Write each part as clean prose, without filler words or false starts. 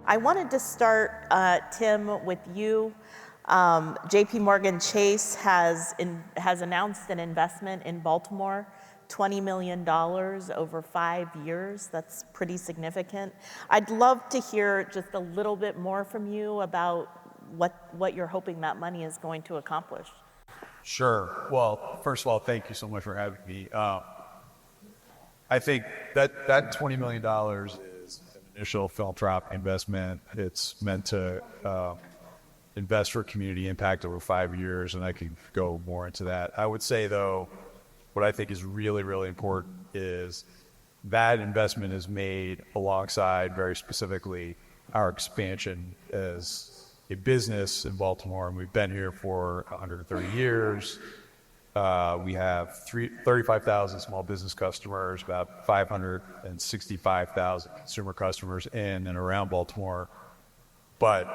I wanted to start, Tim, with you. JP Morgan Chase has announced an investment in Baltimore, $20 million over 5 years. That's pretty significant. I'd love to hear just a little bit more from you about what you're hoping that money is going to accomplish. Sure. Well, first of all, thank you so much for having me. I think that $20 million is an initial philanthropic investment. It's meant to invest for community impact over 5 years, and I can go more into that. I would say, though, what I think is really, really important is that investment is made alongside, very specifically, our expansion as a business in Baltimore, and we've been here for 130 years. We have 35,000 small business customers, about 565,000 consumer customers in and around Baltimore. But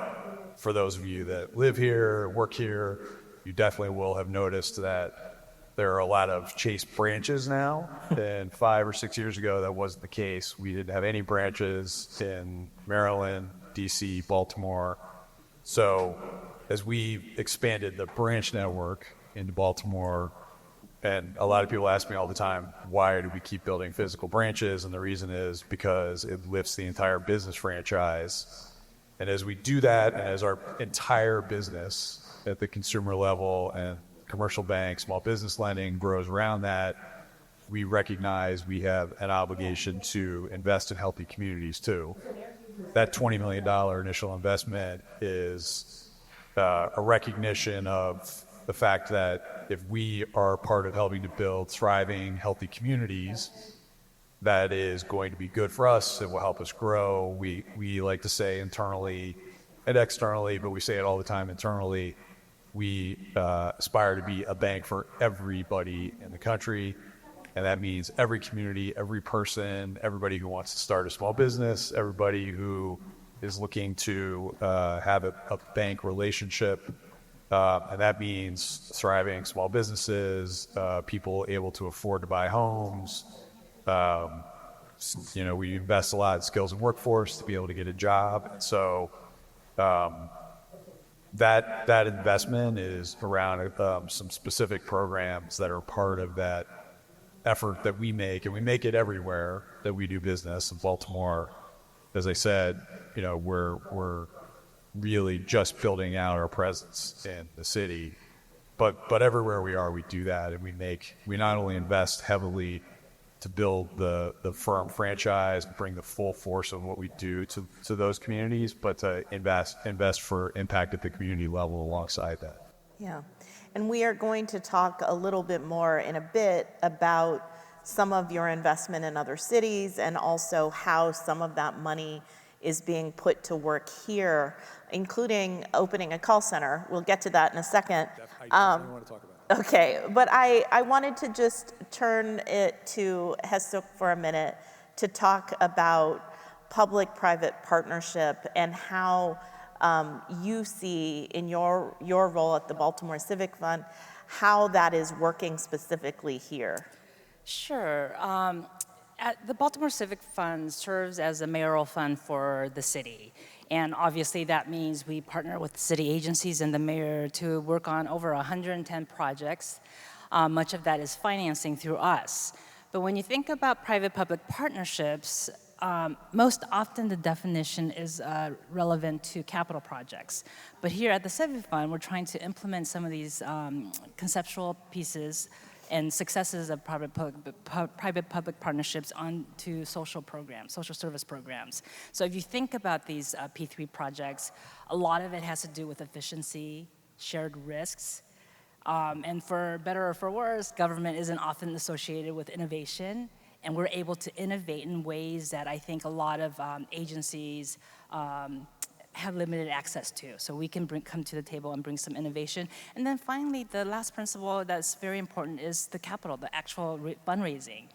for those of you that live here, work here, you definitely will have noticed that there are a lot of Chase branches now. And 5 or 6 years ago, that wasn't the case. We didn't have any branches in Maryland, DC, Baltimore. So as we expanded the branch network into Baltimore, and a lot of people ask me all the time, why do we keep building physical branches? And the reason is because it lifts the entire business franchise. And as we do that, and as our entire business at the consumer level and commercial bank, small business lending grows around that, we recognize we have an obligation to invest in healthy communities too. That $20 million initial investment is a recognition of the fact that if we are part of helping to build thriving, healthy communities, that is going to be good for us. It will help us grow. We like to say internally and externally, but we say it all the time internally, we aspire to be a bank for everybody in the country. And that means every community, every person, everybody who wants to start a small business, everybody who is looking to have a bank relationship. And that means thriving small businesses, people able to afford to buy homes. We invest a lot in skills and workforce to be able to get a job. And so that investment is around some specific programs that are part of that effort that we make, and we make it everywhere that we do business. In Baltimore, as I said, we're really just building out our presence in the city, but everywhere we are, we do that, and we not only invest heavily to build the firm franchise, bring the full force of what we do to those communities, but to invest for impact at the community level alongside that. Yeah. And we are going to talk a little bit more in a bit about some of your investment in other cities and also how some of that money is being put to work here, including opening a call center. We'll get to that in a second. I definitely want to talk about it. Okay, but I wanted to just turn it to Hesuk for a minute to talk about public-private partnership and how you see in your role at the Baltimore Civic Fund, how that is working specifically here. Sure. The Baltimore Civic Fund serves as a mayoral fund for the city. And obviously that means we partner with city agencies and the mayor to work on over 110 projects. Much of that is financing through us. But when you think about private-public partnerships, most often the definition is relevant to capital projects. But here at the Civic Fund, we're trying to implement some of these conceptual pieces and successes of private-public partnerships onto social programs, social service programs. So if you think about these P3 projects, a lot of it has to do with efficiency, shared risks, and for better or for worse, government isn't often associated with innovation. And we're able to innovate in ways that I think a lot of agencies have limited access to. So we can come to the table and bring some innovation. And then finally, the last principle that's very important is the capital, the actual fundraising.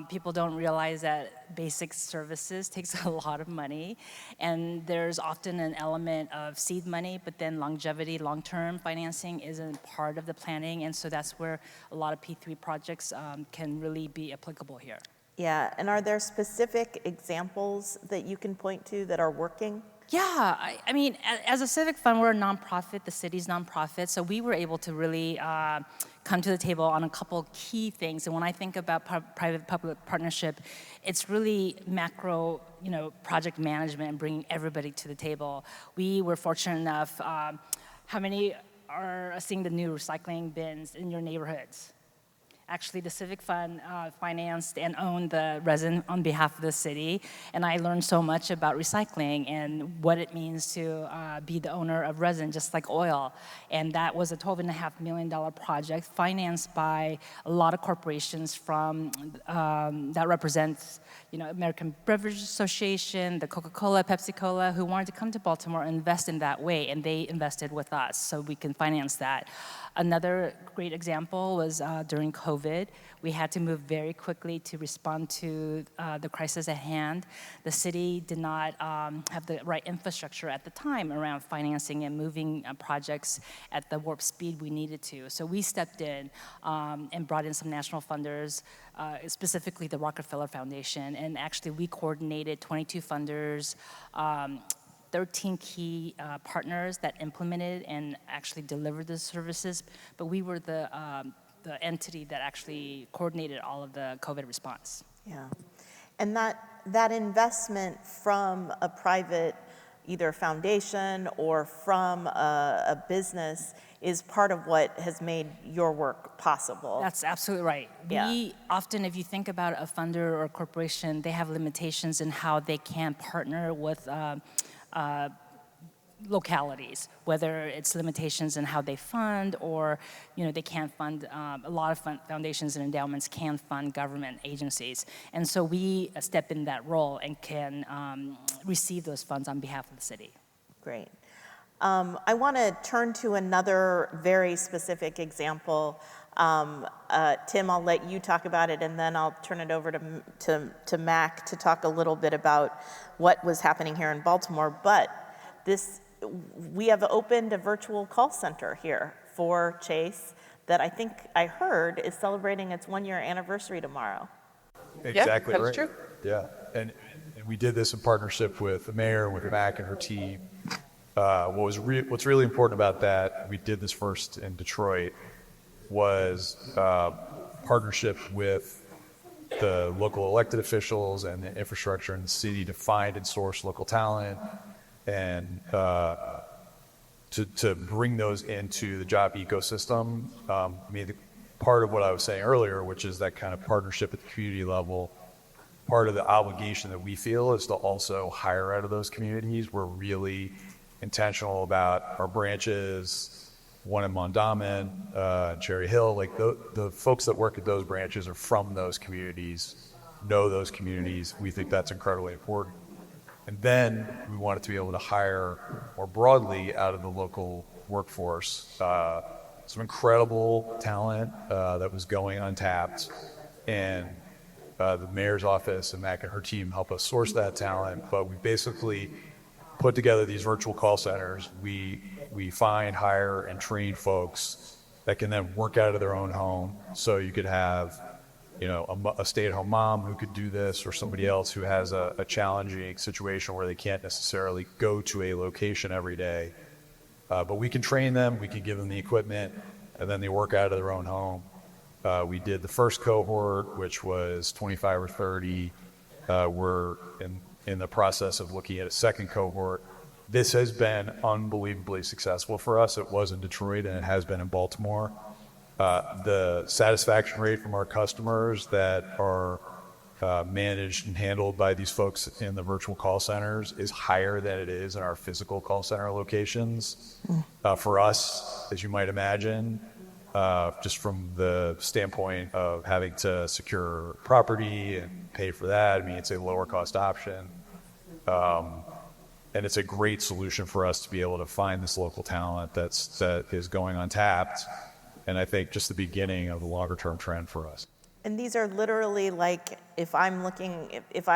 People don't realize that basic services takes a lot of money, and there's often an element of seed money, but then longevity, long-term financing isn't part of the planning, and so that's where a lot of P3 projects can really be applicable here. Yeah, and are there specific examples that you can point to that are working? Yeah, I mean, as a civic fund, we're a nonprofit, the city's nonprofit, so we were able to really come to the table on a couple key things. And when I think about private-public partnership, it's really macro, project management and bringing everybody to the table. We were fortunate enough. How many are seeing the new recycling bins in your neighborhoods? Actually, the Civic Fund financed and owned the resin on behalf of the city, and I learned so much about recycling and what it means to be the owner of resin, just like oil. And that was a $12.5 million project financed by a lot of corporations from that represents, American Beverage Association, the Coca-Cola, Pepsi-Cola, who wanted to come to Baltimore and invest in that way, and they invested with us, so we can finance that. Another great example was during COVID. We had to move very quickly to respond to the crisis at hand. The city did not have the right infrastructure at the time around financing and moving projects at the warp speed we needed to. So we stepped in and brought in some national funders, specifically the Rockefeller Foundation, and actually we coordinated 22 funders, 13 key partners that implemented and actually delivered the services, but we were the entity that actually coordinated all of the COVID response. Yeah, and that investment from a private, either foundation or from a business, is part of what has made your work possible. That's absolutely right. Yeah. We often, if you think about a funder or a corporation, they have limitations in how they can partner with localities, whether it's limitations in how they fund or, they can't fund, a lot of foundations and endowments can fund government agencies. And so we step in that role and can receive those funds on behalf of the city. Great. I want to turn to another very specific example. Tim, I'll let you talk about it, and then I'll turn it over to Mac to talk a little bit about what was happening here in Baltimore. But we have opened a virtual call center here for Chase that I think I heard is celebrating its 1-year anniversary tomorrow. Exactly yeah, right. that's true. Yeah, and we did this in partnership with the mayor, with Mac and her team. What's really important about that, we did this first in Detroit, was partnership with the local elected officials and the infrastructure in the city to find and source local talent and to bring those into the job ecosystem. Part of what I was saying earlier, which is that kind of partnership at the community level, part of the obligation that we feel is to also hire out of those communities. We're really intentional about our branches, one in Mondawmin, Cherry Hill. Like the folks that work at those branches are from those communities, know those communities. We think that's incredibly important. And then we wanted to be able to hire more broadly out of the local workforce some incredible talent that was going untapped. And the mayor's office and Mac and her team help us source that talent. But we basically put together these virtual call centers. We find, hire, and train folks that can then work out of their own home. So you could have a stay-at-home mom who could do this, or somebody else who has a challenging situation where they can't necessarily go to a location every day. But we can train them, we can give them the equipment, and then they work out of their own home. We did the first cohort, which was 25 or 30. We're in the process of looking at a second cohort. This has been unbelievably successful for us. It was in Detroit, and it has been in Baltimore. The satisfaction rate from our customers that are managed and handled by these folks in the virtual call centers is higher than it is in our physical call center locations. For us, as you might imagine, just from the standpoint of having to secure property and pay for that, it's a lower cost option. And it's a great solution for us to be able to find this local talent that is going untapped. And I think just the beginning of the longer term trend for us. And these are literally like, if I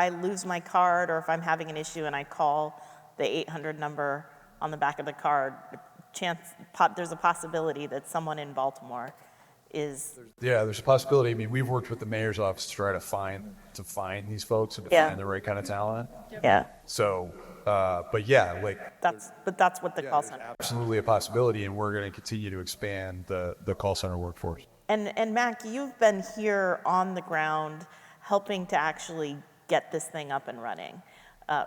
lose my card or if I'm having an issue and I call the 800 number on the back of the card, there's a possibility that someone in Baltimore is. Yeah, there's a possibility. I mean, we've worked with the mayor's office to try to find these folks and to Yeah. find the right kind of talent. Yeah, So, but yeah, like that's what the call center. absolutely a possibility, and we're going to continue to expand the call center workforce. And Mac, you've been here on the ground helping to actually get this thing up and running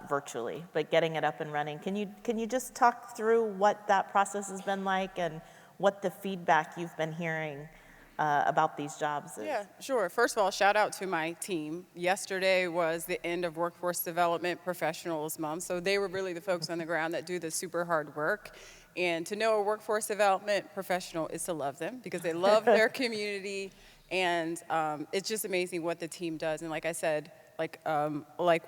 virtually, but getting it up and running. Can you just talk through what that process has been like and what the feedback you've been hearing about these jobs is? Yeah, sure. First of all, shout out to my team. Yesterday was the end of Workforce Development Professionals Month, so they were really the folks on the ground that do the super hard work. And to know a workforce development professional is to love them because they love their community, and it's just amazing what the team does. And like I said, like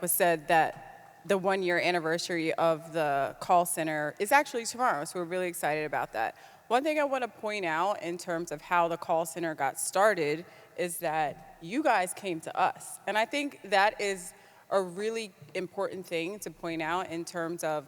was said, that the 1-year anniversary of the call center is actually tomorrow, so we're really excited about that. One thing I want to point out in terms of how the call center got started is that you guys came to us. And I think that is a really important thing to point out in terms of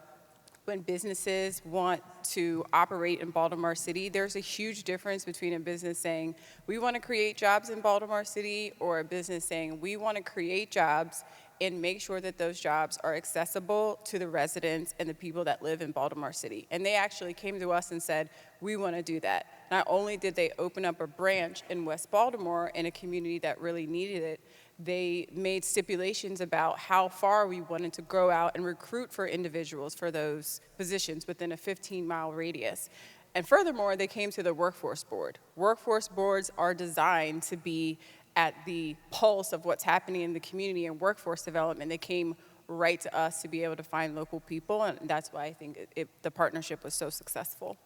when businesses want to operate in Baltimore City. There's a huge difference between a business saying, we want to create jobs in Baltimore City, or a business saying, we want to create jobs and make sure that those jobs are accessible to the residents and the people that live in Baltimore City. And they actually came to us and said, we want to do that. Not only did they open up a branch in West Baltimore in a community that really needed it, they made stipulations about how far we wanted to go out and recruit for individuals for those positions within a 15-mile radius. And furthermore, they came to the workforce board. Workforce boards are designed to be at the pulse of what's happening in the community and workforce development. They came right to us to be able to find local people, and that's why I think the partnership was so successful.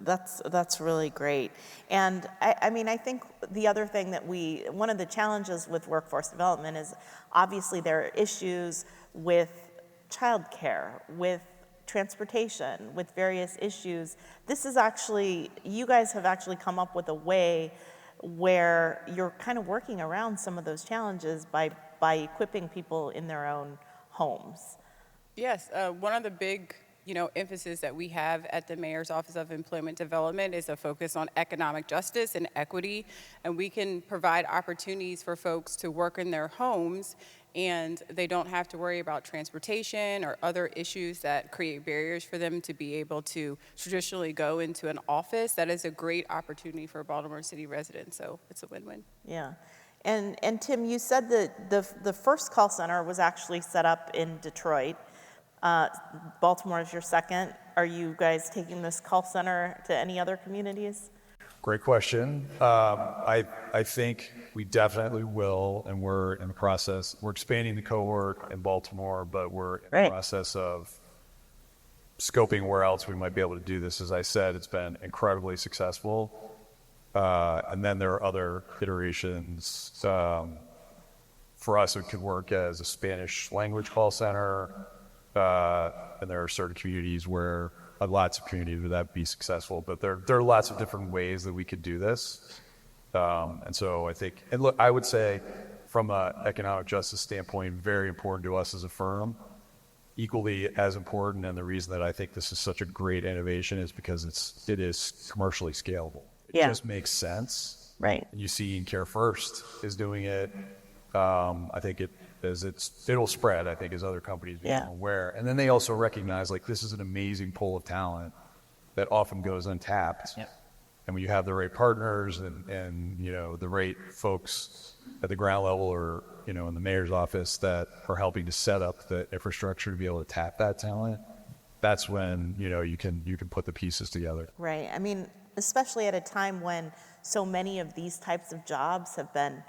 That's really great. And I mean, I think the other thing that one of the challenges with workforce development is obviously there are issues with childcare, with transportation, with various issues. This is actually, you guys have actually come up with a way where you're kind of working around some of those challenges by equipping people in their own homes. Yes, one of the big emphasis that we have at the Mayor's Office of Employment Development is a focus on economic justice and equity, and we can provide opportunities for folks to work in their homes, and they don't have to worry about transportation or other issues that create barriers for them to be able to traditionally go into an office. That is a great opportunity for Baltimore City residents, so it's a win-win. Yeah. And Tim, you said that the first call center was actually set up in Detroit. Baltimore is your second. Are you guys taking this call center to any other communities? Great question. I think we definitely will, and we're in the process. We're expanding the cohort in Baltimore, but we're in the process of scoping where else we might be able to do this. As I said, it's been incredibly successful. And then there are other iterations. For us, it could work as a Spanish language call center. And there are certain communities where lots of communities where that would be successful, but there are lots of different ways that we could do this. And so I think, and look, I would say from an economic justice standpoint, very important to us as a firm, equally as important. And the reason that I think this is such a great innovation is because it is commercially scalable. It just makes sense. Right. And you see Care First is doing it. I think it'll spread, I think, as other companies become aware. And then they also recognize, like, this is an amazing pool of talent that often goes untapped. Yep. And when you have the right partners and the right folks at the ground level or, in the mayor's office that are helping to set up the infrastructure to be able to tap that talent, that's when, you can put the pieces together. Right. I mean, especially at a time when so many of these types of jobs have been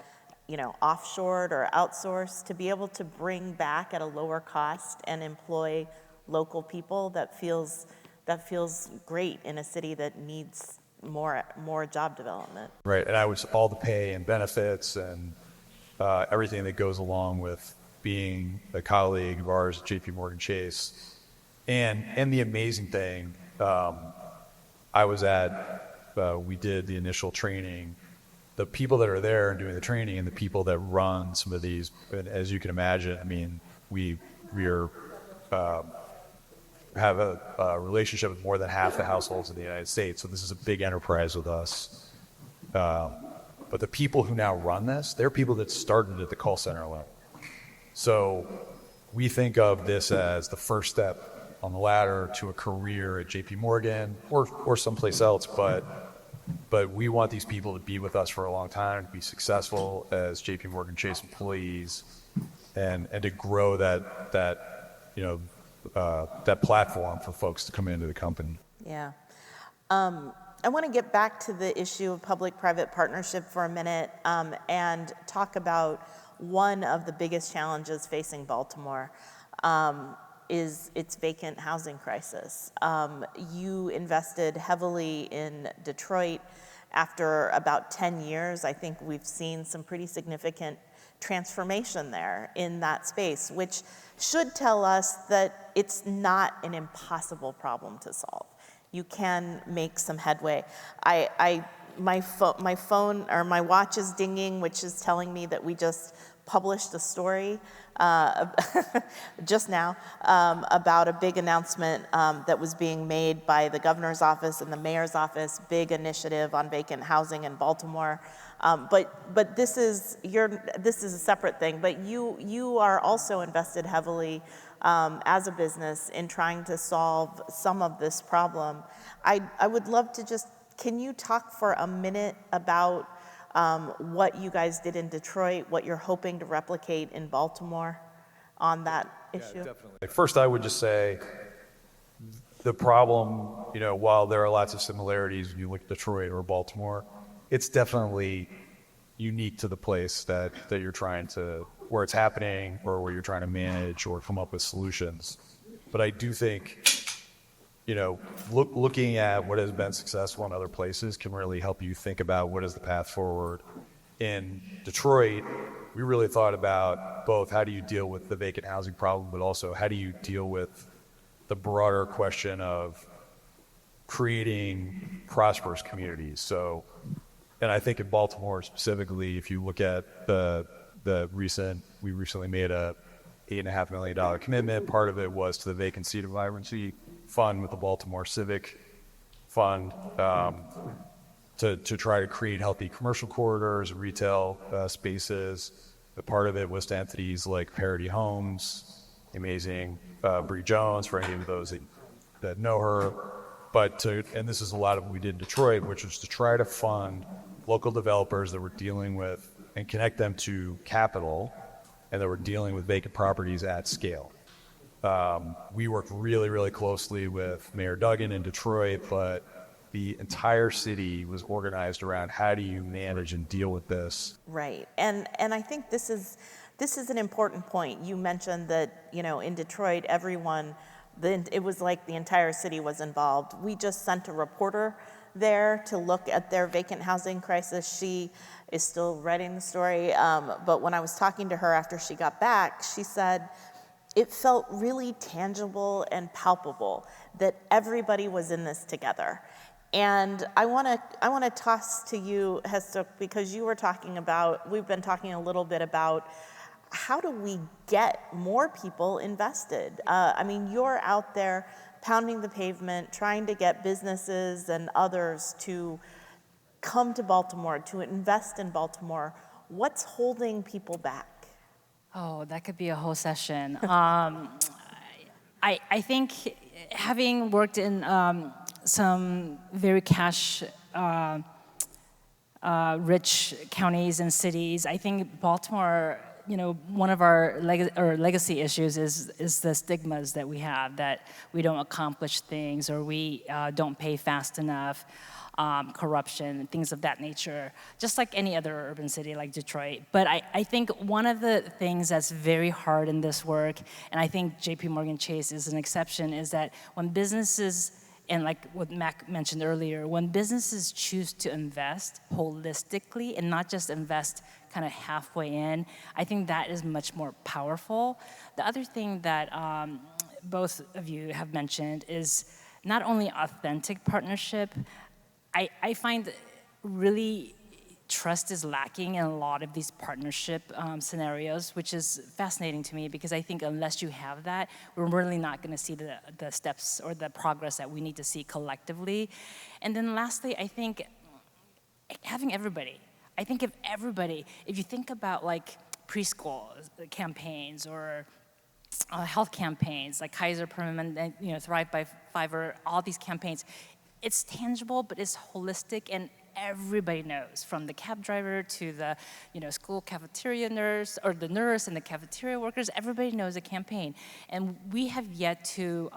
offshored or outsourced, to be able to bring back at a lower cost and employ local people, that feels great in a city that needs more job development. Right, and all the pay and benefits and everything that goes along with being a colleague of ours at JP Chase. And the amazing thing, we did the initial training. The people that are there and doing the training and the people that run some of these, as you can imagine, I mean, we have a relationship with more than half the households in the United States. So this is a big enterprise with us. But the people who now run this, they're people that started at the call center level. So we think of this as the first step on the ladder to a career at JP Morgan or someplace else, but we want these people to be with us for a long time, to be successful as JP Morgan Chase employees, and to grow that platform for folks to come into the company. Yeah. I want to get back to the issue of public-private partnership for a minute and talk about one of the biggest challenges facing Baltimore is its vacant housing crisis. You invested heavily in Detroit. After about 10 years, I think we've seen some pretty significant transformation there in that space, which should tell us that it's not an impossible problem to solve. You can make some headway. My phone or my watch is dinging, which is telling me that we just published a story just now about a big announcement that was being made by the governor's office and the mayor's office, big initiative on vacant housing in Baltimore. But this is a separate thing. But you are also invested heavily as a business in trying to solve some of this problem. I would love to just, can you talk for a minute about what you guys did in Detroit, what you're hoping to replicate in Baltimore on that issue? Yeah, definitely. First, I would just say the problem, while there are lots of similarities when you look at Detroit or Baltimore, it's definitely unique to the place that you're trying to, where it's happening or where you're trying to manage or come up with solutions. But I do think, looking at what has been successful in other places can really help you think about what is the path forward. In Detroit, we really thought about both how do you deal with the vacant housing problem, but also how do you deal with the broader question of creating prosperous communities. So, and I think in Baltimore specifically, if you look at we recently made a $8.5 million commitment. Part of it was to the Vacant Seat of Vibrancy Fund with the Baltimore Civic Fund to try to create healthy commercial corridors, retail spaces. But part of it was to entities like Parity Homes, amazing Bree Jones, for any of those that know her. And this is a lot of what we did in Detroit, which was to try to fund local developers that were dealing with and connect them to capital and that were dealing with vacant properties at scale. We worked really, really closely with Mayor Duggan in Detroit, but the entire city was organized around how do you manage and deal with this. Right, and I think this is an important point. You mentioned that, in Detroit, it was like the entire city was involved. We just sent a reporter there to look at their vacant housing crisis. She is still writing the story, but when I was talking to her after she got back, she said it felt really tangible and palpable that everybody was in this together. And I want to toss to you, Hester, because we've been talking a little bit about how do we get more people invested? You're out there pounding the pavement, trying to get businesses and others to come to Baltimore, to invest in Baltimore. What's holding people back? Oh, that could be a whole session. I think having worked in some very cash rich counties and cities, I think Baltimore, one of our legacy issues is the stigmas that we have, that we don't accomplish things or we don't pay fast enough, corruption, things of that nature, just like any other urban city like Detroit. But I think one of the things that's very hard in this work, and I think JP Morgan Chase is an exception, is that when businesses, and like what Mac mentioned earlier, when businesses choose to invest holistically and not just invest kind of halfway in, I think that is much more powerful. The other thing that both of you have mentioned is not only authentic partnership. I find really trust is lacking in a lot of these partnership scenarios, which is fascinating to me because I think unless you have that, we're really not going to see the steps or the progress that we need to see collectively. And then lastly, I think having everybody. I think if you think about like preschool campaigns or health campaigns like Kaiser Permanent, and Thrive by Fiverr, all these campaigns, it's tangible, but it's holistic, and everybody knows, from the cab driver to the school cafeteria nurse, or the nurse and the cafeteria workers. Everybody knows a campaign, and we have yet to.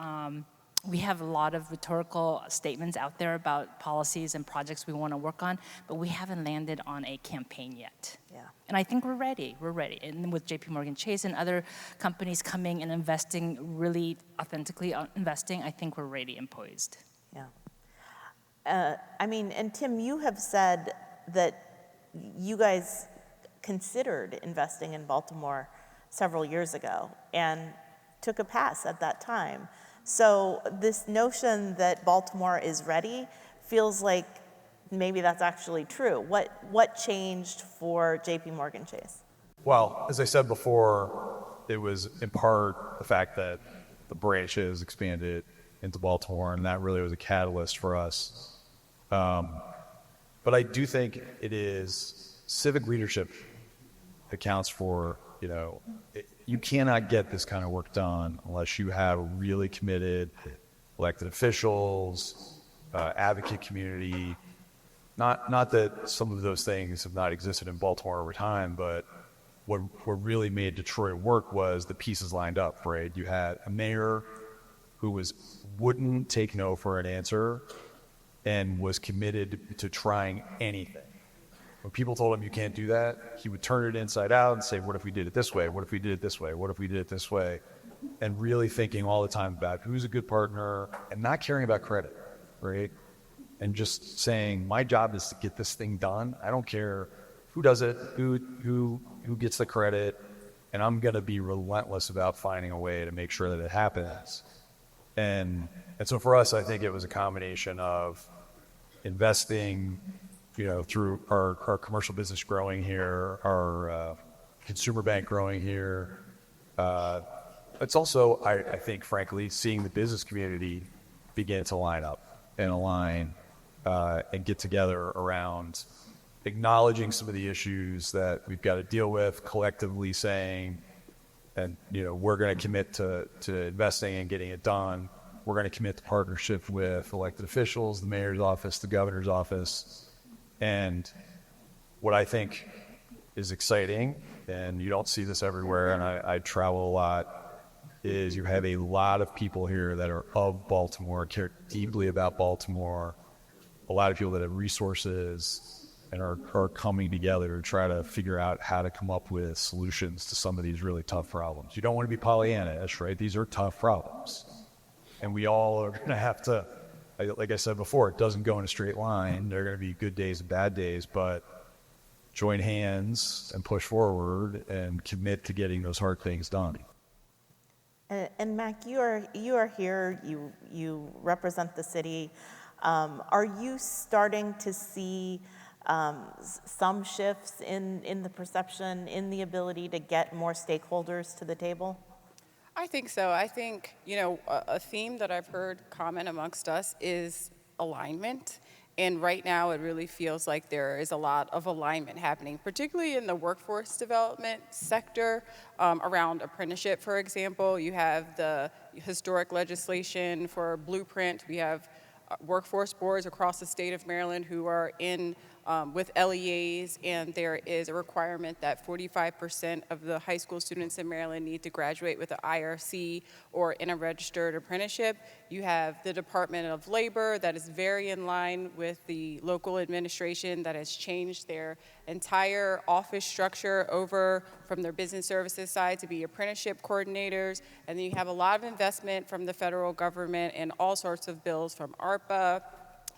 We have a lot of rhetorical statements out there about policies and projects we want to work on, but we haven't landed on a campaign yet. Yeah. And I think we're ready. We're ready. And with JP Chase and other companies coming and investing, really authentically investing, I think we're ready and poised. Yeah. And Tim, you have said that you guys considered investing in Baltimore several years ago and took a pass at that time. So this notion that Baltimore is ready feels like maybe that's actually true. What changed for JP Chase? Well, as I said before, it was in part the fact that the branches expanded into Baltimore, and that really was a catalyst for us. But I do think it is civic leadership accounts for, you cannot get this kind of work done unless you have really committed elected officials, advocate community. Not that some of those things have not existed in Baltimore over time, but what really made Detroit work was the pieces lined up, right? You had a mayor who wouldn't take no for an answer and was committed to trying anything. When people told him you can't do that, he would turn it inside out and say, what if we did it this way? What if we did it this way? What if we did it this way? And really thinking all the time about who's a good partner and not caring about credit, right? And just saying, my job is to get this thing done. I don't care who does it, who gets the credit, and I'm going to be relentless about finding a way to make sure that it happens. And so for us, I think it was a combination of investing through our commercial business growing here, our consumer bank growing here. It's also, I think, frankly, seeing the business community begin to line up and align and get together around acknowledging some of the issues that we've got to deal with, collectively saying, and we're going to commit to investing and getting it done. We're going to commit to partnership with elected officials, the mayor's office, the governor's office. And what I think is exciting, and you don't see this everywhere, and I travel a lot, is you have a lot of people here that are of Baltimore, care deeply about Baltimore, a lot of people that have resources and are coming together to try to figure out how to come up with solutions to some of these really tough problems. You don't want to be Pollyanna-ish, right? These are tough problems. And we all are going to have to, like I said before, it doesn't go in a straight line. There are going to be good days and bad days, but join hands and push forward and commit to getting those hard things done. And Mac, you are here. You represent the city. Are you starting to see some shifts in the perception, in the ability to get more stakeholders to the table? I think so. I think, a theme that I've heard common amongst us is alignment. And right now, it really feels like there is a lot of alignment happening, particularly in the workforce development sector, around apprenticeship, for example. You have the historic legislation for Blueprint. We have workforce boards across the state of Maryland who are in with LEAs, and there is a requirement that 45% of the high school students in Maryland need to graduate with an IRC or in a registered apprenticeship. You have the Department of Labor that is very in line with the local administration that has changed their entire office structure over from their business services side to be apprenticeship coordinators. And then you have a lot of investment from the federal government in all sorts of bills, from ARPA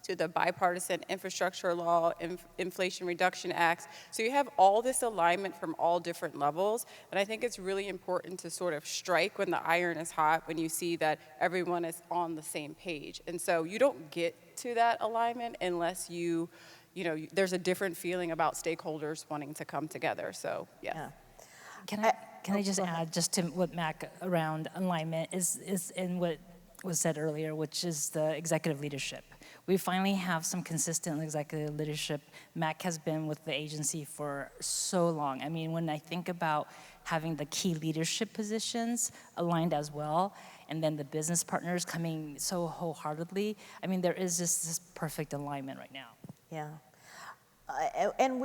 to the bipartisan infrastructure law, Inflation Reduction Acts. So you have all this alignment from all different levels. And I think it's really important to sort of strike when the iron is hot, when you see that everyone is on the same page. And so you don't get to that alignment unless there's a different feeling about stakeholders wanting to come together. So, yes. Yeah. Can I just add just to what Mac around alignment is in what was said earlier, which is the executive leadership. We finally have some consistent executive leadership. Mac has been with the agency for so long. I mean, when I think about having the key leadership positions aligned as well, and then the business partners coming so wholeheartedly, I mean, there is just this perfect alignment right now. Yeah. And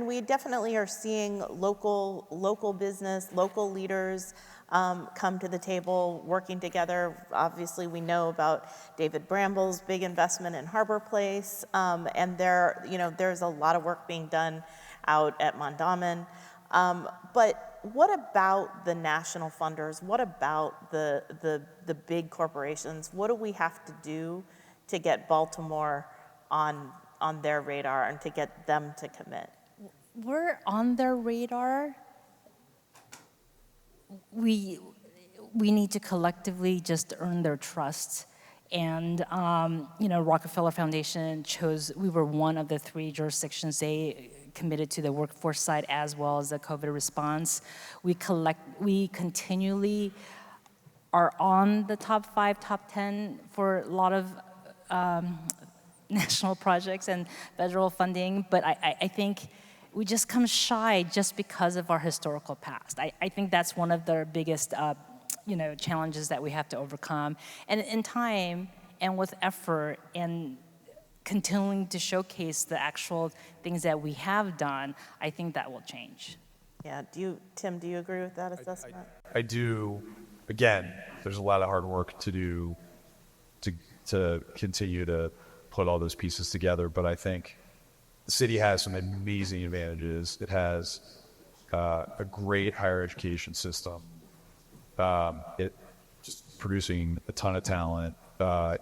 we definitely are seeing local business, local leaders come to the table, working together. Obviously, we know about David Bramble's big investment in Harbor Place, and there's a lot of work being done out at Mondawmin. But what about the national funders? What about the big corporations? What do we have to do to get Baltimore on their radar and to get them to commit? We're on their radar. We need to collectively just earn their trust. And, Rockefeller Foundation we were one of the 3 jurisdictions they committed to the workforce side as well as the COVID response. We continually are on the top 5, top 10 for a lot of national projects and federal funding, but I think we just come shy just because of our historical past. I think that's one of the biggest challenges that we have to overcome. And in time and with effort and continuing to showcase the actual things that we have done, I think that will change. Yeah, Tim, do you agree with that assessment? I do. Again, there's a lot of hard work to do to continue to put all those pieces together, but I think the city has some amazing advantages. It has a great higher education system. It just producing a ton of talent.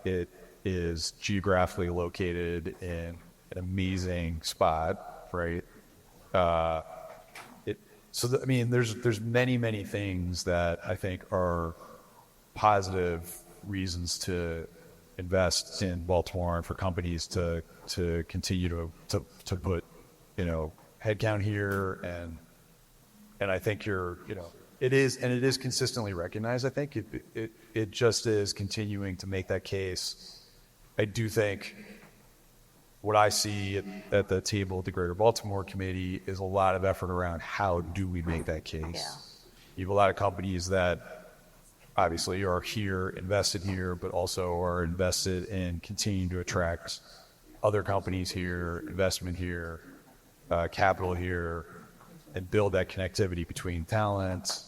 It is geographically located in an amazing spot, right? There's many things that I think are positive reasons to invest in Baltimore and for companies to continue to put headcount here, and I think it is consistently recognized. I think it just is continuing to make that case. I do think what I see at the table at the Greater Baltimore Committee is a lot of effort around how do we make that case. Yeah. You have a lot of companies that obviously are here, invested here, but also are invested in continuing to attract other companies here, investment here, capital here, and build that connectivity between talent,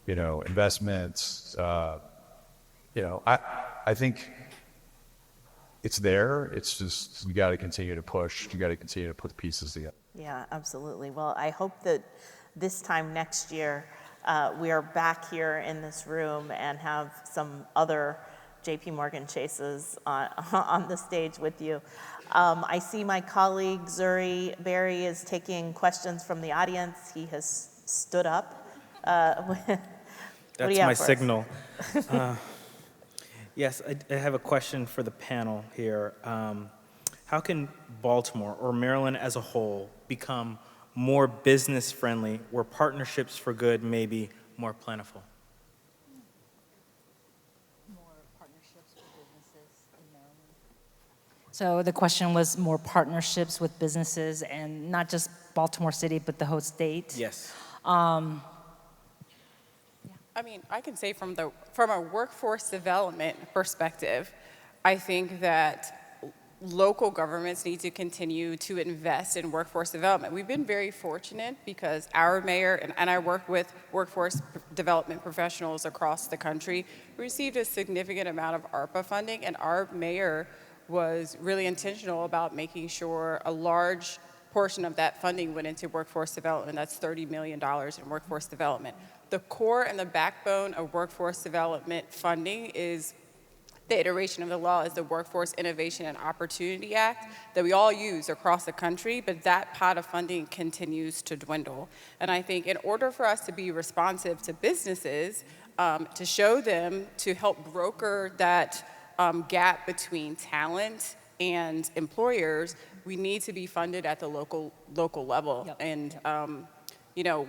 investments. I think it's there. It's just we got to continue to push. You got to continue to put the pieces together. Yeah, absolutely. Well, I hope that this time next year we are back here in this room and have some other JP Morgan Chases on the stage with you. I see my colleague Zuri Berry is taking questions from the audience. He has stood up. That's my signal. Yes, I have a question for the panel here. How can Baltimore or Maryland as a whole become more business friendly where partnerships for good may be more plentiful? More partnerships with businesses in Maryland. So the question was more partnerships with businesses and not just Baltimore City, but the whole state? Yes. I can say from a workforce development perspective, I think that local governments need to continue to invest in workforce development. We've been very fortunate because our mayor, and I work with workforce development professionals across the country, received a significant amount of ARPA funding, and our mayor was really intentional about making sure a large portion of that funding went into workforce development. That's $30 million in workforce development. The core and the backbone of workforce development funding is the iteration of the law is the Workforce Innovation and Opportunity Act that we all use across the country, but that pot of funding continues to dwindle. And I think in order for us to be responsive to businesses, to show them, to help broker that gap between talent and employers, we need to be funded at the local level. Yep. And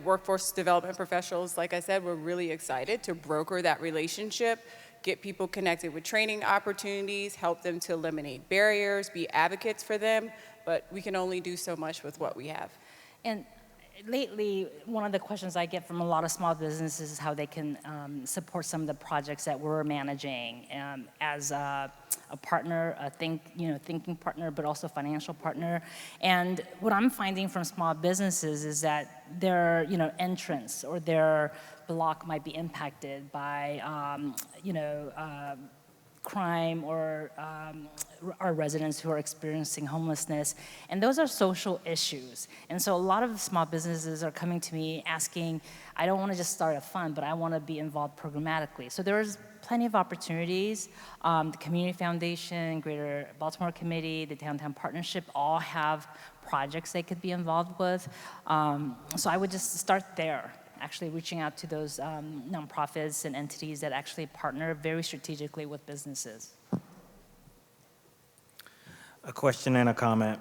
workforce development professionals, like I said, we're really excited to broker that relationship. get people connected with training opportunities, help them to eliminate barriers, be advocates for them, but we can only do so much with what we have. And lately, one of the questions I get from a lot of small businesses is how they can support some of the projects that we're managing as a partner, thinking partner, but also financial partner. And what I'm finding from small businesses is that their, entrance or their block might be impacted by, crime or our residents who are experiencing homelessness. And those are social issues. And so a lot of small businesses are coming to me asking, I don't want to just start a fund, but I want to be involved programmatically. So there's plenty of opportunities. The Community Foundation, Greater Baltimore Committee, the Downtown Partnership all have projects they could be involved with. So I would just start there, actually reaching out to those nonprofits and entities that actually partner very strategically with businesses. A question and a comment.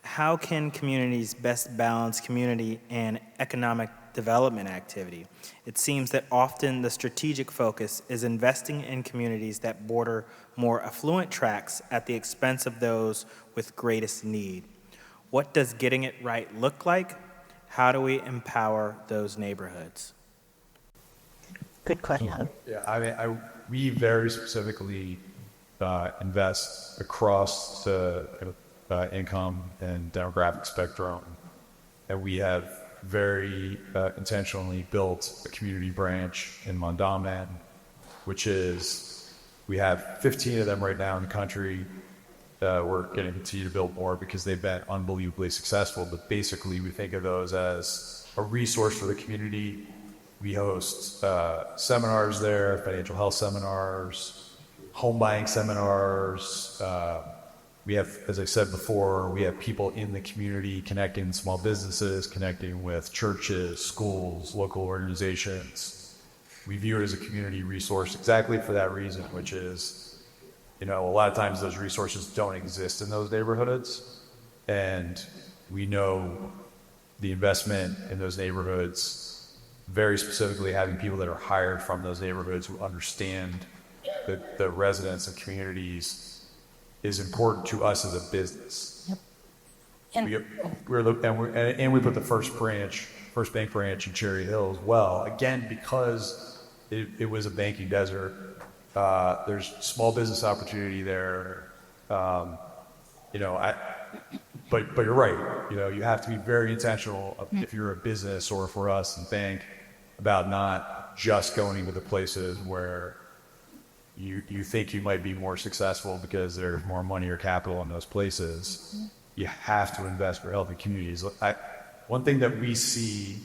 How can communities best balance community and economic development activity? It seems that often the strategic focus is investing in communities that border more affluent tracts at the expense of those with greatest need. What does getting it right look like? How do we empower those neighborhoods? Good question. Yeah, I mean, we very specifically invest across the income and demographic spectrum, and we have very intentionally built a community branch in Mondawmin, which is, we have 15 of them right now in the country. We're going to continue to build more because they've been unbelievably successful, but basically we think of those as a resource for the community. We host seminars there, financial health seminars, home buying seminars. We have, as I said before, we have people in the community connecting with small businesses, connecting with churches, schools, local organizations. We view it as a community resource exactly for that reason, which is, a lot of times those resources don't exist in those neighborhoods, and we know the investment in those neighborhoods, very specifically having people that are hired from those neighborhoods who understand the residents and communities is important to us as a business. Yep. We put the first bank branch in Cherry Hill as well, again, because it was a banking desert. There's small business opportunity there. But you're right. You have to be very intentional if you're a business or for us and bank about not just going to the places where you think you might be more successful because there's more money or capital in those places. You have to invest for healthy communities. One thing that we see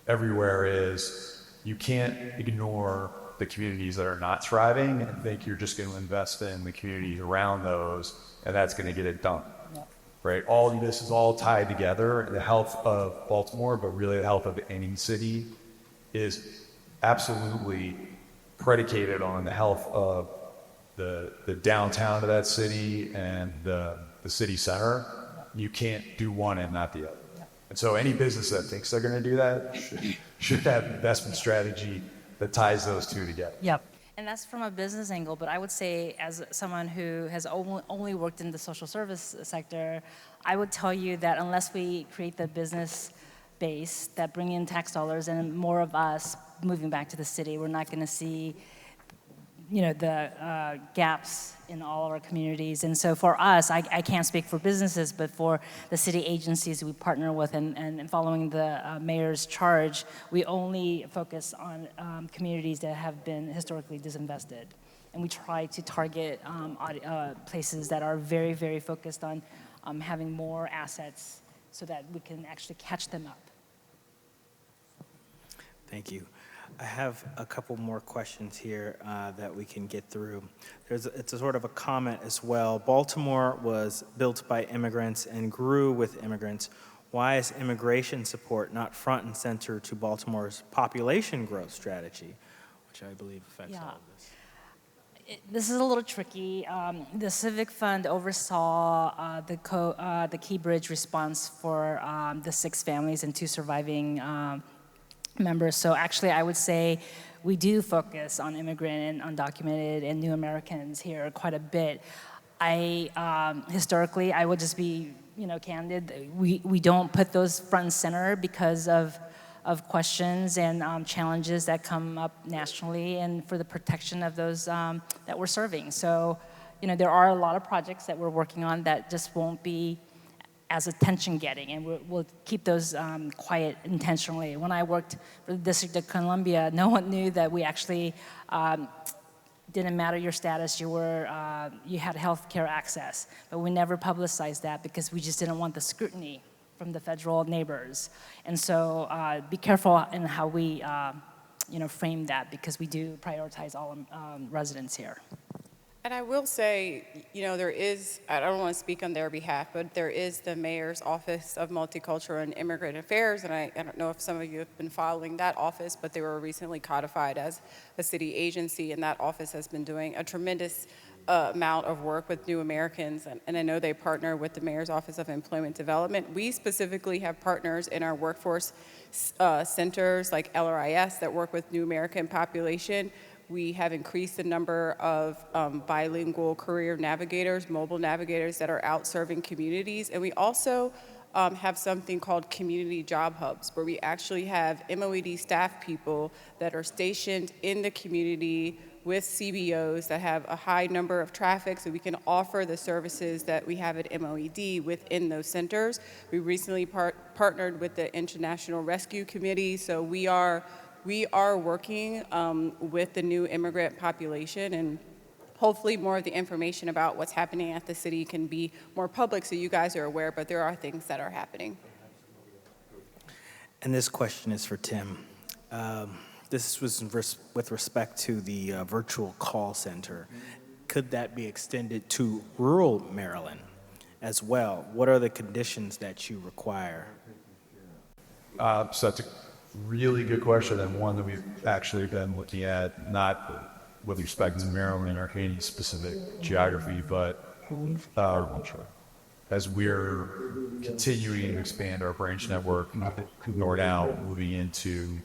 everywhere is you can't ignore the communities that are not thriving and think you're just going to invest in the communities around those and that's going to get it done. Yep. Right? All of this is all tied together. The health of Baltimore, but really the health of any city, is absolutely predicated on the health of the downtown of that city and the city center. You can't do one and not the other. And so any business that thinks they're going to do that should have an investment strategy that ties those two together. Yep. And that's from a business angle, but I would say as someone who has only worked in the social service sector, I would tell you that unless we create the business base that bring in tax dollars and more of us moving back to the city, we're not going to see the gaps in all of our communities. And so for us, I can't speak for businesses, but for the city agencies we partner with and following the mayor's charge, we only focus on communities that have been historically disinvested. And we try to target places that are very, very focused on having more assets so that we can actually catch them up. Thank you. I have a couple more questions here that we can get through. It's a sort of a comment as well. Baltimore was built by immigrants and grew with immigrants. Why is immigration support not front and center to Baltimore's population growth strategy, which I believe affects all of this? This is a little tricky. The Civic Fund oversaw the Key Bridge response for the 6 families and 2 surviving members. So actually, I would say we do focus on immigrant and undocumented and new Americans here quite a bit. Historically, I would just be, candid. We don't put those front and center because of questions and challenges that come up nationally, and for the protection of those that we're serving. So, there are a lot of projects that we're working on that just won't be as attention-getting, and we'll keep those quiet intentionally. When I worked for the District of Columbia, no one knew that we actually didn't matter your status, you had health care access. But we never publicized that because we just didn't want the scrutiny from the federal neighbors. And so be careful in how we frame that, because we do prioritize all residents here. And I will say, there is, I don't want to speak on their behalf, but there is the Mayor's Office of Multicultural and Immigrant Affairs, and I don't know if some of you have been following that office, but they were recently codified as a city agency, and that office has been doing a tremendous amount of work with new Americans, and I know they partner with the Mayor's Office of Employment Development. We specifically have partners in our workforce centers like LRIS that work with new American population. We have increased the number of bilingual career navigators, mobile navigators that are out serving communities. And we also have something called community job hubs, where we actually have MOED staff people that are stationed in the community with CBOs that have a high number of traffic, so we can offer the services that we have at MOED within those centers. We recently partnered with the International Rescue Committee, so we are working with the new immigrant population, and hopefully more of the information about what's happening at the city can be more public so you guys are aware, but there are things that are happening. And this question is for Tim. This was with respect to the virtual call center. Could that be extended to rural Maryland as well? What are the conditions that you require? So that's a really good question, and one that we've actually been looking at, not with respect to Maryland or any specific geography, but as we're continuing to expand our branch network north out, moving into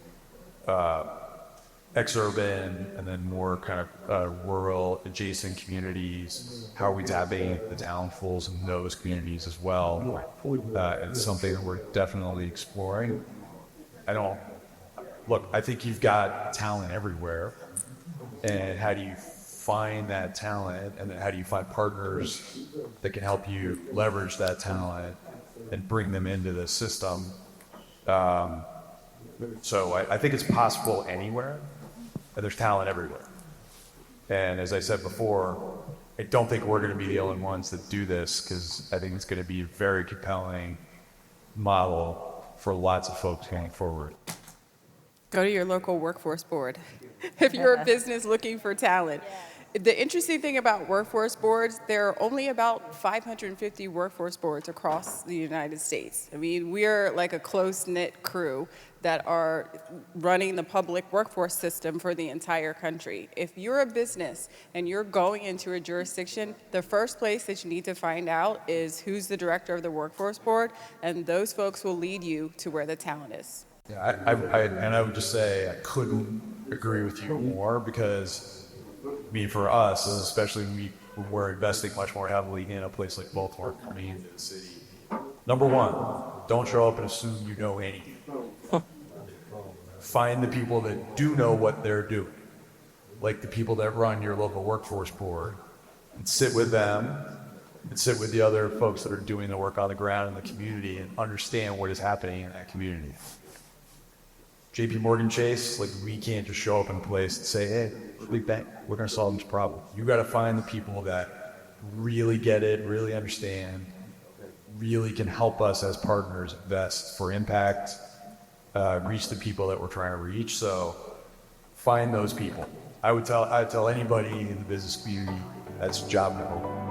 ex-urban and then more kind of rural adjacent communities, how are we tapping the talent pools in those communities as well? It's something that we're definitely exploring. I think you've got talent everywhere, and how do you find that talent, and then how do you find partners that can help you leverage that talent and bring them into the system? So I think it's possible anywhere, and there's talent everywhere. And as I said before, I don't think we're going to be the only ones that do this, because I think it's going to be a very compelling model for lots of folks going forward. Go to your local workforce board if you're a business looking for talent. The interesting thing about workforce boards, there are only about 550 workforce boards across the United States. I mean, we're like a close-knit crew that are running the public workforce system for the entire country. If you're a business and you're going into a jurisdiction, the first place that you need to find out is who's the director of the workforce board, and those folks will lead you to where the talent is. Yeah, I would just say I couldn't agree with you more, because for us, especially we're investing much more heavily in a place like Baltimore, coming into the city. Number one, don't show up and assume you know anything. Find the people that do know what they're doing, like the people that run your local workforce board, and sit with them, and sit with the other folks that are doing the work on the ground in the community, and understand what is happening in that community. JP Morgan Chase, we can't just show up in a place and say, hey, big bank, we're going to solve this problem. You got to find the people that really get it, really understand, really can help us as partners invest for impact, reach the people that we're trying to reach. So find those people. I would tell anybody in the business community, that's job number one.